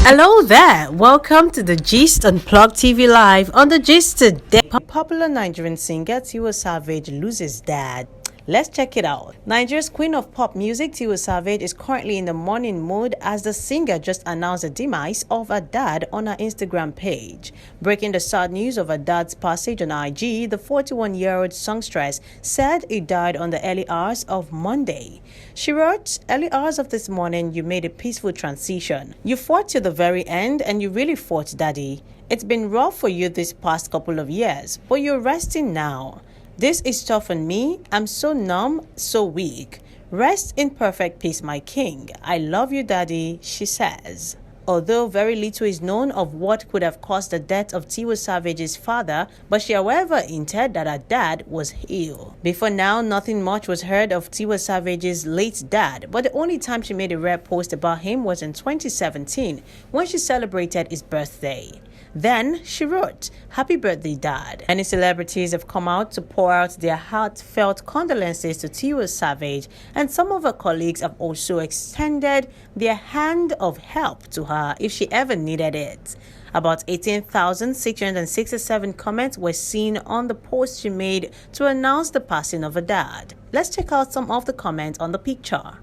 Hello there, welcome to the Gist on Plug TV Live. On the Gist today, popular Nigerian singer Tiwa Savage loses dad. Let's check it out. Nigeria's queen of pop music, Tiwa Savage, is currently in the mourning mood as the singer just announced the demise of her dad on her Instagram page. Breaking the sad news of her dad's passage on IG, the 41-year-old songstress said he died on the early hours of Monday. She wrote, "Early hours of this morning, you made a peaceful transition. You fought to the very end and you really fought, Daddy. It's been rough for you this past couple of years, but you're resting now. This is tough on me. I'm so numb, so weak. Rest in perfect peace, my king. I love you, Daddy," she says. Although very little is known of what could have caused the death of Tiwa Savage's father, but she however hinted that her dad was ill. Before now, nothing much was heard of Tiwa Savage's late dad, but the only time she made a rare post about him was in 2017 when she celebrated his birthday. Then she wrote, "Happy birthday, Dad." Many celebrities have come out to pour out their heartfelt condolences to Tiwa Savage, and some of her colleagues have also extended their hand of help to her if she ever needed it. About 18,667 comments were seen on the post she made to announce the passing of her dad. Let's check out some of the comments on the picture.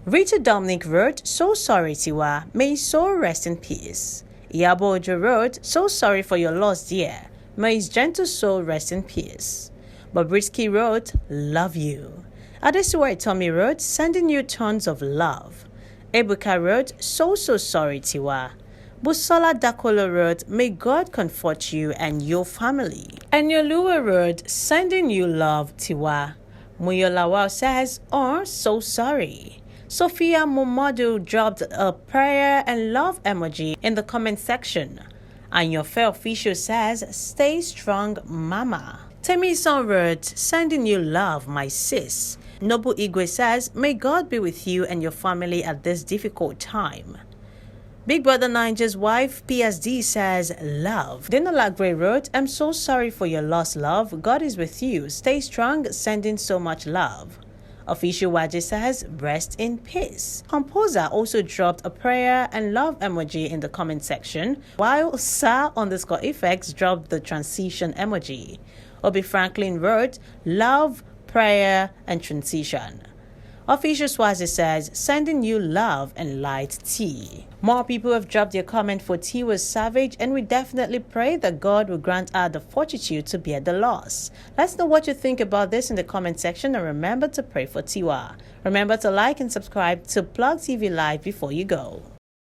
Richard Dominic wrote, "So sorry, Tiwa. May his soul rest in peace." Iyabo Ojo wrote, "So sorry for your loss, dear. May his gentle soul rest in peace." Bobrisky wrote, "Love you." Adesuwa Tommy wrote, "Sending you tons of love." Ebuka wrote, So sorry, Tiwa." Busola Dakolo wrote, "May God comfort you and your family." And Yoluwa wrote, "Sending you love, Tiwa." Muyolawa says, "Oh, so sorry." Sophia Momadu dropped a prayer and love emoji in the comment section. And your fair official says, "Stay strong, mama." Temison wrote, "Sending you love, my sis." Nobu Igwe says, "May God be with you and your family at this difficult time." Big Brother Ninja's wife, PSD, says, "Love." Dinola Gray wrote, "I'm so sorry for your loss, love. God is with you. Stay strong, sending so much love." Official Waji says, "Rest in peace." Composer also dropped a prayer and love emoji in the comment section, while Sa_effects dropped the transition emoji. Obi Franklin wrote, "Love, prayer, and transition." Official Swazi says, "Sending you love and light tea." More people have dropped their comment for Tiwa Savage, and we definitely pray that God will grant her the fortitude to bear the loss. Let's know what you think about this in the comment section, and remember to pray for Tiwa. Remember to like and subscribe to Plug TV Live before you go.